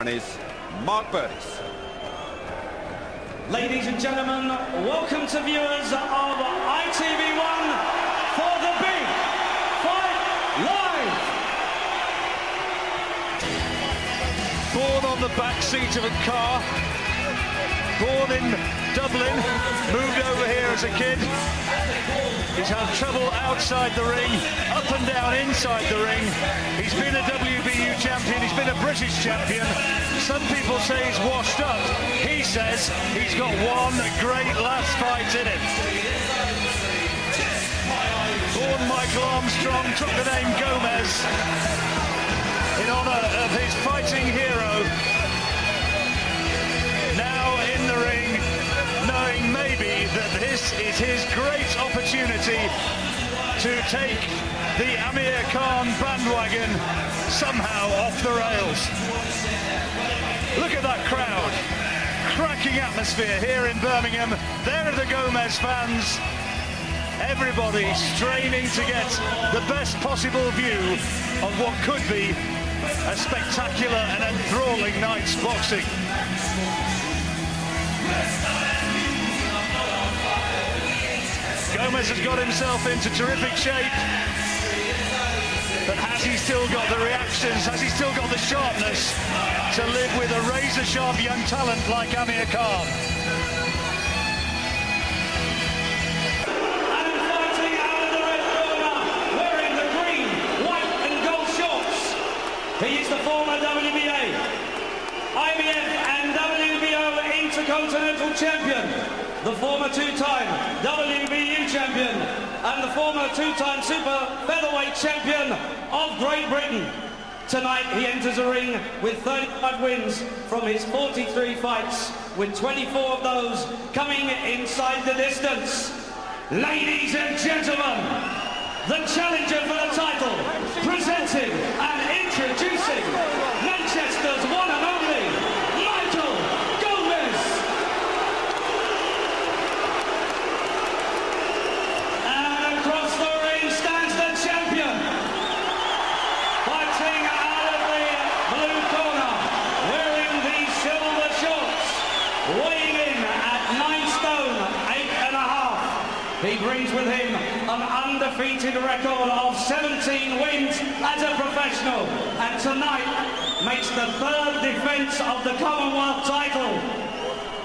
Is Marquez. Ladies and gentlemen, welcome to viewers of ITV1 for the Big Fight Live. Born on the back seat of a car, born in Dublin, moved over here as a kid. He's had trouble outside the ring, up and down inside the ring. He's been a WBU champion, he's been a British champion. Some people say he's washed up. He says he's got one great last fight in him. Born Michael Armstrong, took the name Gomez in honor of his fighting hero. Now in the ring, knowing maybe that this is his great opportunity to take the Amir Khan bandwagon somehow off the rails. Look at that crowd. Cracking atmosphere here in Birmingham. There are the Gomez fans. Everybody straining to get the best possible view of what could be a spectacular and enthralling night's boxing. Gomez has got himself into terrific shape, but has he still got the reactions, has he still got the sharpness to live with a razor-sharp young talent like Amir Khan? And fighting out of the red corner, wearing the green, white and gold shorts. He is the former WBA, IBF and WBO Intercontinental Champion, the former two-time WBU champion and the former two-time super featherweight champion of Great Britain. Tonight he enters a ring with 35 wins from his 43 fights, with 24 of those coming inside the distance. Ladies and gentlemen, the challenger for the title, presenting and introducing Manchester's one and only Michael Gomez. And across the ring stands the champion, fighting out of the blue corner, wearing the silver shorts, weighing in at 9 stone, 8.5. He brings with him an undefeated record of 17 wins as a professional, and tonight makes the third defense of the Commonwealth title.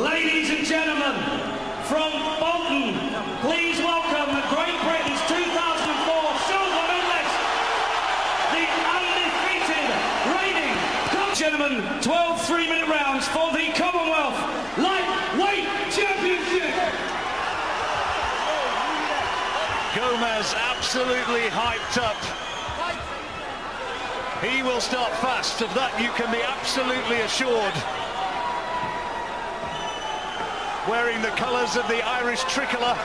Ladies and gentlemen, from Bolton, please welcome Great Britain's 2004 silver medalist, the undefeated reigning. Gentlemen, 12 3-minute rounds for the Commonwealth Lightweight Championship. Gomez absolutely hyped up. He will start fast, of that you can be absolutely assured. Wearing the colours of the Irish tricolour,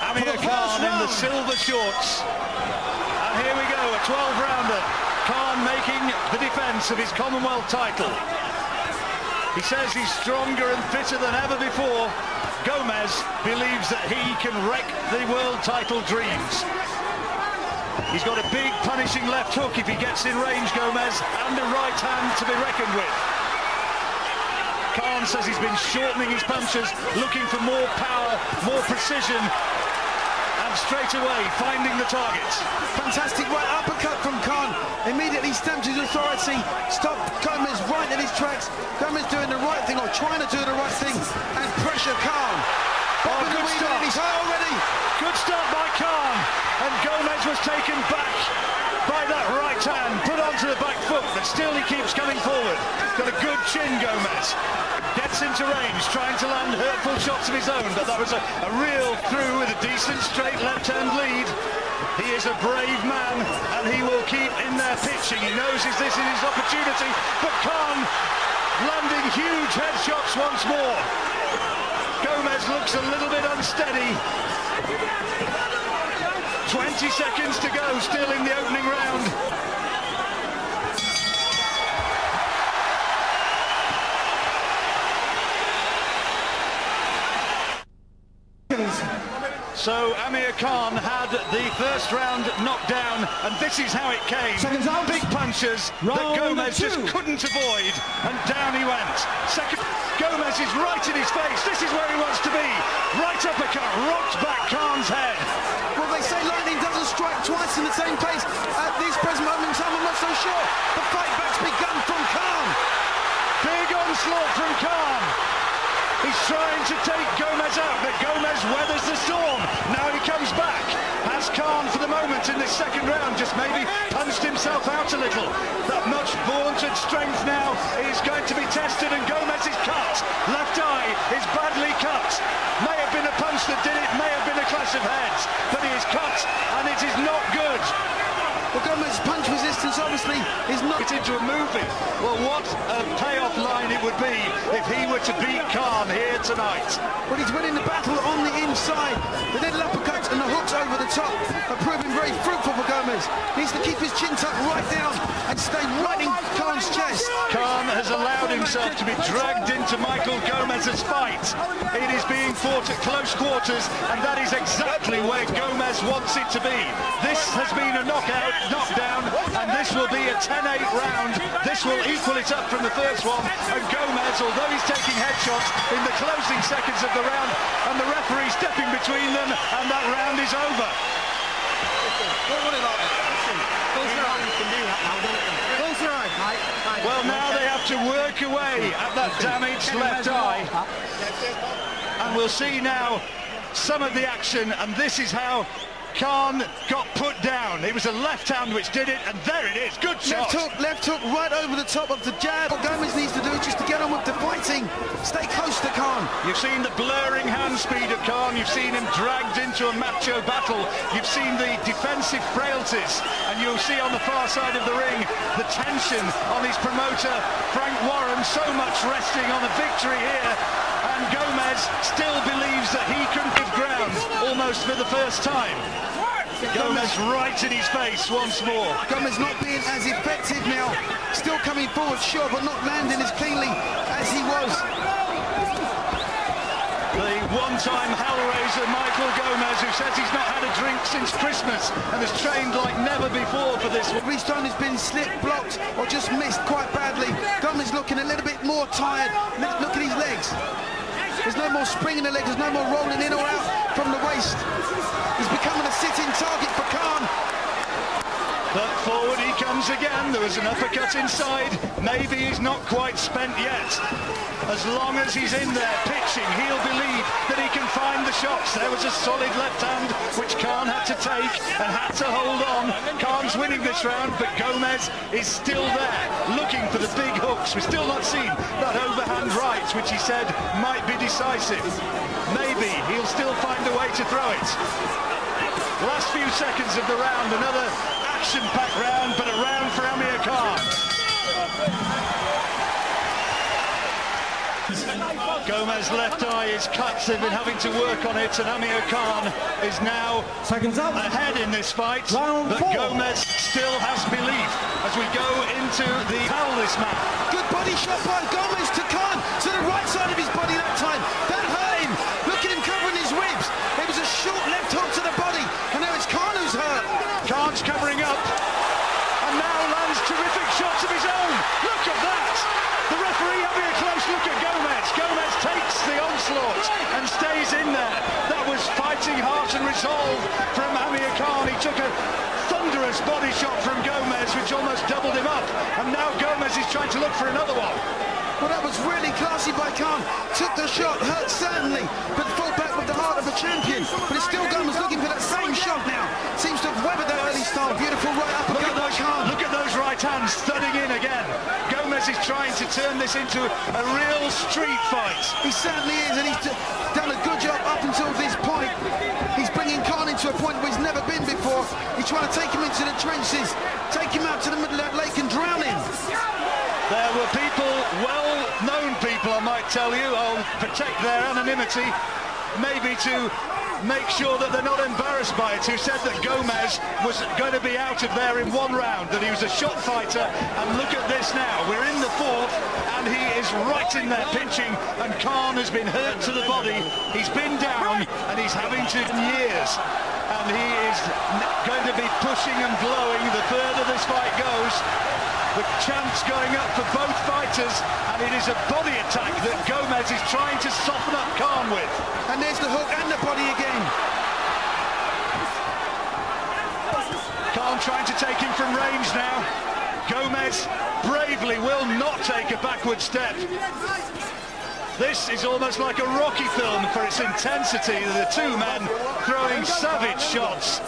Amir Khan in the silver shorts. And here we go, a 12-rounder. Khan making the defence of his Commonwealth title. He says he's stronger and fitter than ever before. Gomez believes that he can wreck the world title dreams. He's got a big punishing left hook if he gets in range, Gomez, and a right hand to be reckoned with. Khan says he's been shortening his punches, looking for more power, more precision, and straight away finding the target. Fantastic right uppercut from Khan. Immediately stamped his authority, stopped Gomez right in his tracks. Gomez doing the right thing, or trying to do the right thing, and pressure Khan. Oh, good start. He's high already. Good start by Khan, and Gomez was taken back by that right hand, put onto the back foot, but still he keeps coming forward. Got a good chin, Gomez. Gets into range, trying to land hurtful shots of his own, but that was a real through with a decent straight left-hand lead. He is a brave man, and he will keep in there pitching. He knows this is his opportunity, but Khan landing huge headshots once more. Gomez looks a little bit unsteady. 20 seconds to go, still in the opening round. So Amir Khan had the first round knocked down, and this is how it came. Big punches that Gomez just couldn't avoid, and down he went. Gomez is right in his face. This is where he wants to be. Right uppercut, rocked back Khan's head. Well, they say lightning doesn't strike twice in the same place. At this present moment in time, I'm not so sure. The fight back's begun from Khan. Big onslaught from Khan. He's trying to take Gomez out, but Gomez weathers the storm. Now he comes back. Has Khan, for the moment in this second round, just maybe punched himself out a little. That much vaunted strength now is going to be tested, and Gomez is cut. Left eye is badly cut. May have been a punch that did it, may have been a clash of heads, but he is cut, and it is not good. Well, Gomez's punch resistance obviously is not... It's into a movie. Well, what a payoff line it would be if he were to beat Khan here tonight. Well, he's winning the battle on the inside. The little uppercuts and the hooks over the top are proving very fruitful for Gomez. He needs to keep his chin tucked right down and stay right in Khan's chest. Khan has allowed himself to be dragged into Michael Gomez's fight. It is being fought at close quarters, and that is exactly where Gomez wants it to be. This has been a knockout, knockdown, and this will be a 10-8 round. This will equal it up from the first one, and Gomez, although he's taking headshots in the closing seconds of the round, and the referee stepping between them, and that round is over. Well, now they have to work away at that damaged left eye, and we'll see now some of the action, and this is how Khan got put down. It was a left hand which did it, and there it is. Good shot. Left hook right over the top of the jab. What Gomez needs to do is just to get on with the fighting. Stay close to Khan. You've seen the blurring hand speed of Khan. You've seen him dragged into a macho battle. You've seen the defensive frailties, and you'll see on the far side of the ring the tension on his promoter, Frank Warren. So much resting on a victory here. And Gomez still believes that he can give ground almost for the first time. Gomez right in his face once more. Gomez not being as effective now. Still coming forward, sure, but not landing as cleanly as he was. The one-time hellraiser Michael Gomez, who says he's not had a drink since Christmas and has trained like never before for this. Each time has been slipped, blocked, or just missed quite badly. Gomez looking a little bit more tired. Look at his legs. There's no more spring in the legs, there's no more rolling in or out from the waist. He's becoming a sitting target for Khan. But forward he comes again. There was an uppercut inside. Maybe he's not quite spent yet. As long as he's in there pitching, he'll believe that he can find the shots. There was a solid left hand which Khan had to take and had to hold on. Khan's winning this round, but Gomez is still there, looking for the big hooks. We've still not seen that overhand right, which he said might be decisive. Maybe he'll still find a way to throw it. Last few seconds of the round, another action-packed round, but a round for Amir Khan. Gomez's left eye is cut. They've been having to work on it, and Amir Khan is now ahead in this fight. But Gomez still has belief as we go into the hell this man. Good body shot by Gomez to Khan, to the right side of his body that time. That hurt him. Look at him covering his ribs. It was a short left hook to the body, and now it's Khan who's hurt. Khan's covering up, and now lands terrific shots of his own. Look at that. The referee having a close look at Gomez. Gomez takes the onslaught and stays in there. That was fighting heart and resolve from Amir Khan. He took a thunderous body shot from Gomez, which almost doubled him up. And now Gomez is trying to look for another one. Well, that was really classy by Khan. Took the shot, hurt certainly, but fought back with the heart of a champion. But it's still Gomez looking for that same shot now. Seems to have weathered that early style. Beautiful right uppercut by Khan. Look at those right hands thudding in again. Gomez is trying to turn this into a real street fight. He certainly is, and he's done a good job up until this point. He's bringing Khan into a point where he's never been before. He's trying to take him into the trenches, take him out to the middle of that lake and drown him. There were people, well-known people, I might tell you, I'll protect their anonymity, maybe to make sure that they're not embarrassed by it, who said that Gomez was going to be out of there in one round, that he was a shot fighter, and look at this now, we're in the fourth, and he is right in there pinching, and Khan has been hurt to the body. He's been down, and he's having to years. And he is going to be pushing and blowing the further this fight goes. The chance going up for both fighters, and it is a body attack that Gomez is trying to soften up Khan with. And there's the hook and the body again. Khan trying to take him from range now. Gomez bravely will not take a backward step. This is almost like a Rocky film for its intensity. The two men throwing savage shots.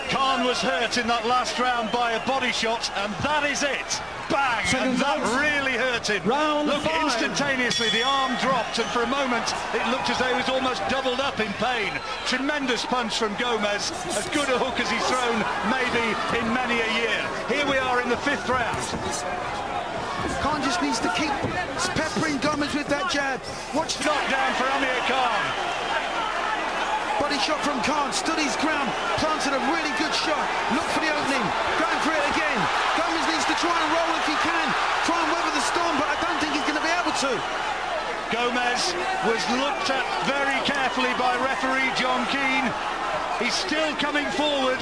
Khan was hurt in that last round by a body shot, and that is it. Bang! And that really hurt him. Look, instantaneously the arm dropped, and for a moment it looked as though he was almost doubled up in pain. Tremendous punch from Gomez, as good a hook as he's thrown maybe in many a year. Here we are in the 5th round. Khan just needs to keep peppering Gomez with that jab. Watch the knockdown for Amir Khan. Body shot from Khan, stood his ground, planted a really good shot. Look for the opening, going for it again. Gomez needs to try and roll if he can. Try and weather the storm, but I don't think he's going to be able to. Gomez was looked at very carefully by referee John Keane. He's still coming forward.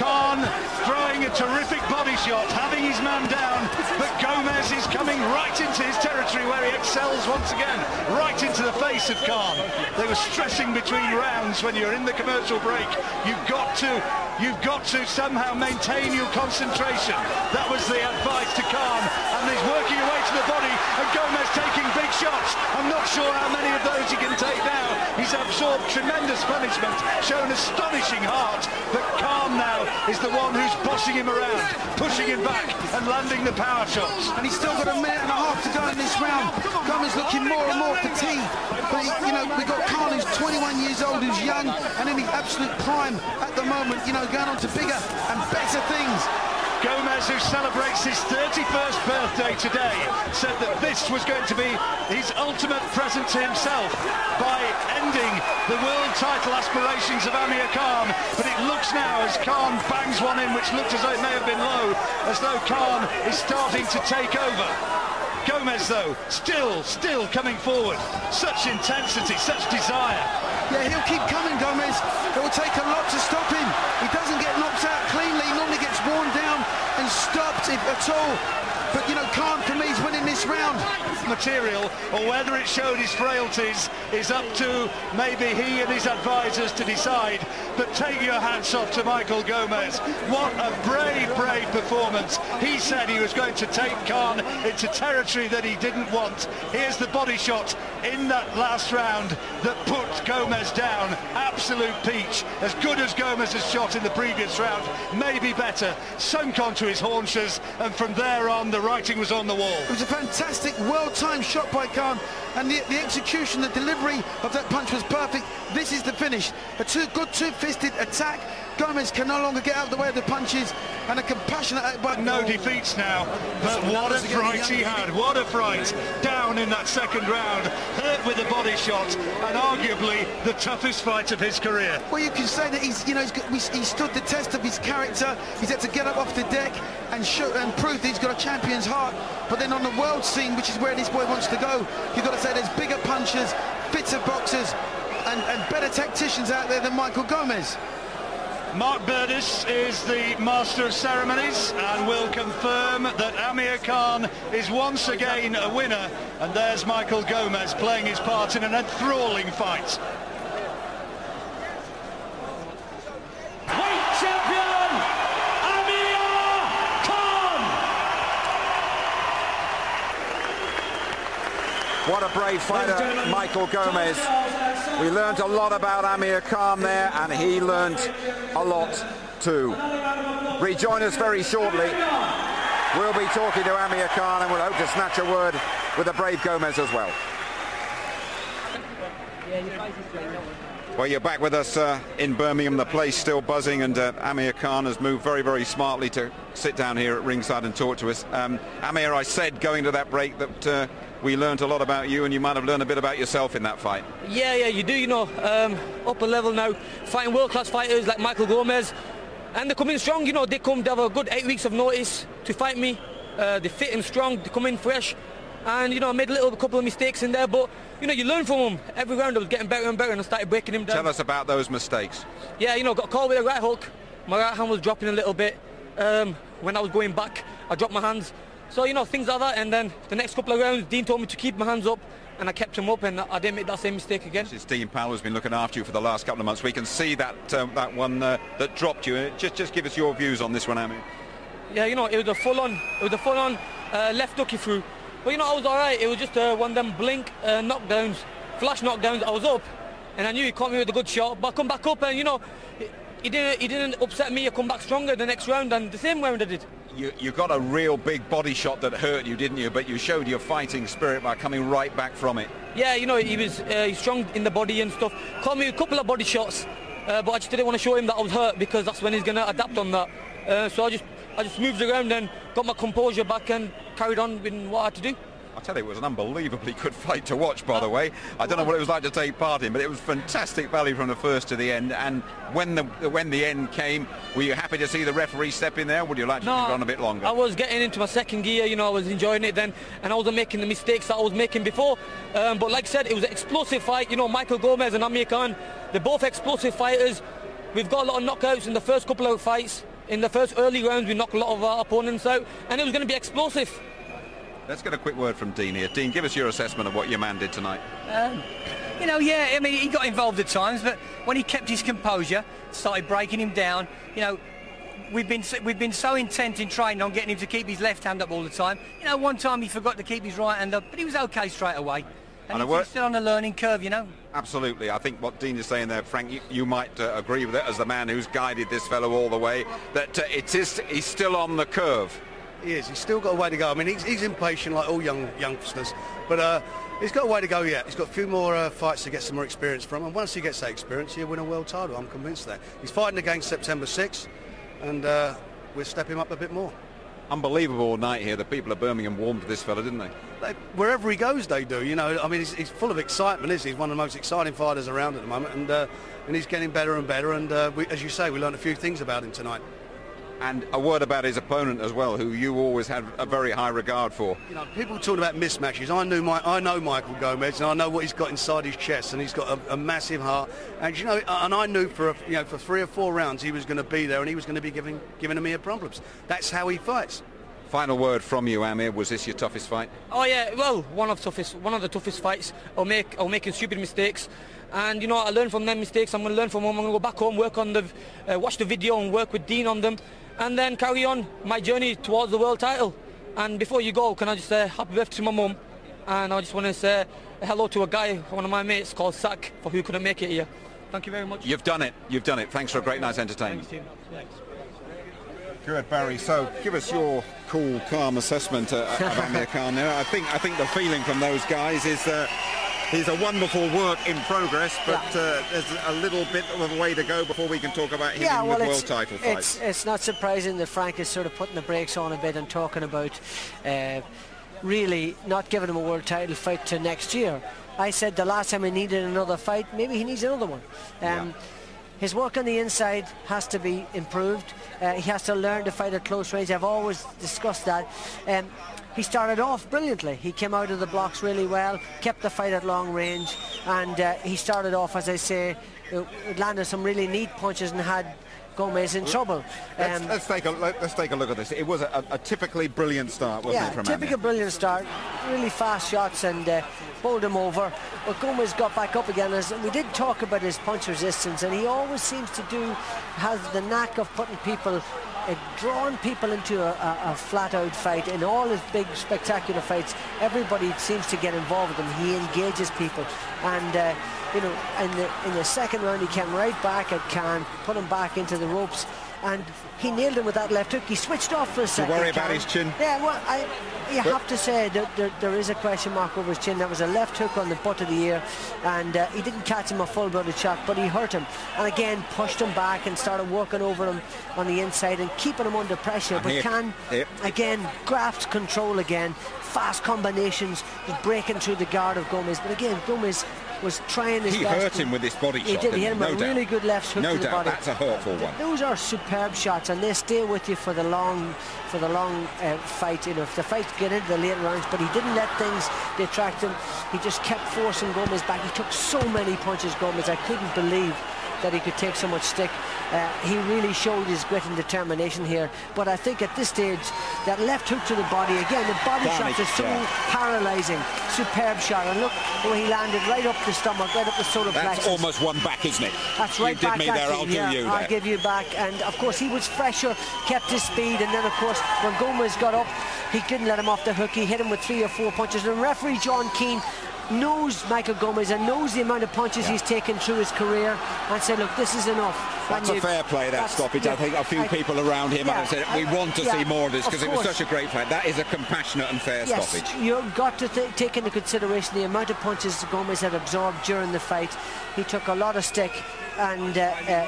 Khan throwing a terrific body shot, having his man down, but Gomez is coming right into his territory where he excels once again, right into the face of Khan. They were stressing between rounds when you're in the commercial break. You've got to somehow maintain your concentration. That was the advice to Khan, and he's working away to the body, and Gomez taking big shots. I'm not sure how many of those he can take now. He's absorbed tremendous punishment, shown astonishing heart, but Khan now is the one who's bossing him around, pushing him back and landing the power shots. And he's still got a minute and a half to go in this round. Gomez looking more and more fatigued. But, you know, we've got Khan who's 21 years old, who's young and in his absolute prime at the moment, you know, going on to bigger and better things. Gomez, who celebrates his 31st birthday today, said that this was going to be his ultimate present to himself by ending the world title aspirations of Amir Khan. But it looks now, as Khan bangs one in, which looked as though it may have been low, as though Khan is starting to take over. Gomez, though, still coming forward. Such intensity, such desire. Yeah, he'll keep coming, Gomez. It will take a lot to stop him. He doesn't get knocked out cleanly. He normally gets worn down and stopped, if at all. But, you know, Khan, for me, is winning this round. Material, or whether it showed his frailties, is up to maybe he and his advisors to decide. But take your hats off to Michael Gomez. What a brave performance. He said he was going to take Khan into territory that he didn't want. Here's the body shot in that last round that put Gomez down. Absolute peach. As good as Gomez has shot in the previous round, maybe better. Sunk onto his haunches, and from there on, the writing was on the wall. It was a fantastic, well-timed shot by Khan, and the execution, the delivery of that punch was perfect. This is the finish. A good two-fisted attack. Gomez can no longer get out of the way of the punches, and a compassionate act by... No defeats now, but what a fright he had. What a fright. Down in that second round, hurt with a body shot, and arguably the toughest fight of his career. Well, you can say that he stood the test of his character. He's had to get up off the deck and prove that he's got a champion's heart. But then on the world scene, which is where this boy wants to go, you've got to say there's bigger punchers, fitter boxers, and better tacticians out there than Michael Gomez. Mark Burdiss is the master of ceremonies and will confirm that Amir Khan is once again a winner, and there's Michael Gomez playing his part in an enthralling fight. Weight champion, Amir Khan! What a brave fighter, Michael Gomez. We learned a lot about Amir Khan there, and he learned a lot too. Rejoin us very shortly. We'll be talking to Amir Khan, and we'll hope to snatch a word with the brave Gomez as well. Well, you're back with us in Birmingham. The place still buzzing, and Amir Khan has moved very smartly to sit down here at ringside and talk to us. Amir, I said going to that break that we learned a lot about you, and you might have learned a bit about yourself in that fight. Yeah, you do, you know. Upper level now, fighting world-class fighters like Michael Gomez. And they come in strong, you know, they have a good 8 weeks of notice to fight me. They fit in strong, they come in fresh. And, you know, I made a couple of mistakes in there, but, you know, you learn from them. Every round I was getting better and better, and I started breaking him down. Tell us about those mistakes. Yeah, you know, got caught with a right hook. My right hand was dropping a little bit. When I was going back, I dropped my hands. So, you know, things like that. And then the next couple of rounds, Dean told me to keep my hands up, and I kept them up, and I didn't make that same mistake again. This is Dean Powell, who's been looking after you for the last couple of months. We can see that that one that dropped you. Just give us your views on this one, Amir. Yeah, you know, it was a full-on left hook he threw. But, you know, I was all right. It was just one of them blink knockdowns, flash knockdowns. I was up, and I knew he caught me with a good shot. But I come back up, and, you know, he didn't upset me. I come back stronger the next round, and the same round I did. You got a real big body shot that hurt you, didn't you? But you showed your fighting spirit by coming right back from it. Yeah, you know, he's strong in the body and stuff. Caught me with a couple of body shots, but I just didn't want to show him that I was hurt, because that's when he's going to adapt on that. So I just moved around and got my composure back and carried on with what I had to do. I tell you, it was an unbelievably good fight to watch, by the way. I don't know what it was like to take part in, but it was fantastic value from the first to the end. And when the end came, were you happy to see the referee step in there? Would you like to keep it on a bit longer? I was getting into my second gear, you know, I was enjoying it then, and I wasn't making the mistakes that I was making before. But like I said, it was an explosive fight. You know, Michael Gomez and Amir Khan, they're both explosive fighters. We've got a lot of knockouts in the first couple of fights. In the first early rounds, we knocked a lot of our opponents out, and it was going to be explosive. Let's get a quick word from Dean here. Dean, give us your assessment of what your man did tonight. You know, yeah, I mean, he got involved at times, but when he kept his composure, started breaking him down, you know, we've been so intent in training on getting him to keep his left hand up all the time. You know, one time he forgot to keep his right hand up, but he was okay straight away. And he's still on a learning curve, you know. Absolutely. I think what Dean is saying there, Frank, you might agree with it as the man who's guided this fellow all the way, that he's still on the curve. He is. He's still got a way to go. I mean, he's impatient like all youngsters, but he's got a way to go yet. He's got a few more fights to get some more experience from, and once he gets that experience, he'll win a world title. I'm convinced of that. He's fighting again September 6th, and we'll step him up a bit more. Unbelievable night here. The people of Birmingham warmed to this fella, didn't they? Wherever he goes, they do. You know, I mean, he's full of excitement, isn't he? He's one of the most exciting fighters around at the moment, and he's getting better and better. And as you say, we learned a few things about him tonight. And a word about his opponent as well, who you always had a very high regard for. You know, people talking about mismatches. I know Michael Gomez, and I know what he's got inside his chest, and he's got a massive heart. And you know, and I knew for 3 or 4 rounds he was going to be there, and he was going to be giving Amir problems. That's how he fights. Final word from you, Amir. Was this your toughest fight? Oh yeah, well, one of the toughest fights. I was making stupid mistakes. And, you know, I learned from them mistakes. I'm going to learn from them. I'm going to go back home, work on watch the video and work with Dean on them, and then carry on my journey towards the world title. And before you go, can I just say happy birthday to my mum? And I just want to say hello to a guy, one of my mates called Sack, for who couldn't make it here. Thank you very much. You've done it. You've done it. Thanks for a great night's entertainment. Thanks, Thanks. Good, Barry. So, give us your cool, calm assessment of Amir Khan. Now, I think the feeling from those guys is he's a wonderful work in progress, but there's a little bit of a way to go before we can talk about him with world title fights. It's not surprising that Frank is sort of putting the brakes on a bit and talking about really not giving him a world title fight to next year. I said the last time he needed another fight, maybe he needs another one. His work on the inside has to be improved. He has to learn to fight at close range. I've always discussed that. He started off brilliantly. He came out of the blocks really well, kept the fight at long range, and he started off, as I say, landed some really neat punches and had Gomez in trouble. Let's take a look at this. It was a typically brilliant start, wasn't it, from Amir? Typical brilliant start. Really fast shots and bowled him over. But Gomez got back up again. As we did talk about his punch resistance, and he always seems to have the knack of putting people, drawing people into a flat-out fight. In all his big, spectacular fights, everybody seems to get involved with him. He engages people, and you know, in the second round, he came right back at Khan, put him back into the ropes, and he nailed him with that left hook. He switched off for a second. You worry about his chin? Yeah, well, you have to say that there is a question mark over his chin. That was a left hook on the butt of the ear, and he didn't catch him a full-blooded shot, but he hurt him. And again, pushed him back and started working over him on the inside and keeping him under pressure. But Khan, again, grasped control again. Fast combinations, just breaking through the guard of Gomez. But again, Gomez, was trying his best. He hurt him with this body shot. He did. He hit him a really good left hook to the body. That's a hurtful one. Those are superb shots, and they stay with you for the long fight. You know, if the fight get into the late rounds, but he didn't let things detract him. He just kept forcing Gomez back. He took so many punches, Gomez. I couldn't believe that he could take so much stick. He really showed his grit and determination here. But I think at this stage, that left hook to the body, again, the body shots are so paralysing. Superb shot. And look where he landed, right up the stomach, right up the solar plexus. That's almost one back, isn't it? That's right back. You did me there, I'll do you there. I'll give you back. And of course, he was fresher, kept his speed. And then, of course, when Gomez got up, he couldn't let him off the hook. He hit him with 3 or 4 punches. And referee John Keane knows Michael Gomez and knows the amount of punches he's taken through his career, and said, look, this is enough. That's a fair play, that stoppage. I think a few people around him have said, we want to see more of this, because it was such a great fight. That is a compassionate and fair stoppage. You've got to take into consideration the amount of punches Gomez had absorbed during the fight. He took a lot of stick, and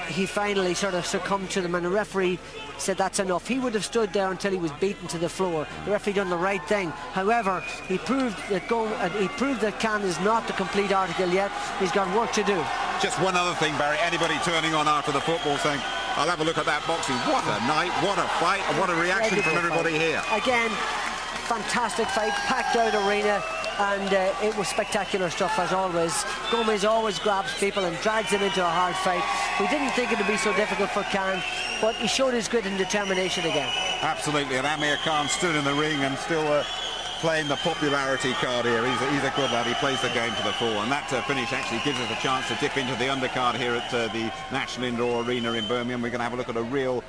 he finally sort of succumbed to them, and the referee said that's enough. He would have stood there until he was beaten to the floor. The referee done the right thing. However, he proved that Khan is not the complete article yet. He's got work to do. Just one other thing, Barry. Anybody turning on after the football saying, I'll have a look at that boxing. What a night, what a fight, and what a reaction from everybody here. Again, fantastic fight, packed out arena, and it was spectacular stuff as always. Gomez always grabs people and drags them into a hard fight. We didn't think it would be so difficult for Khan, but he showed his grit and determination again. Absolutely, and Amir Khan stood in the ring and still playing the popularity card here. He's a good lad. He plays the game to the full, and that finish actually gives us a chance to dip into the undercard here at the National Indoor Arena in Birmingham. We're going to have a look at a real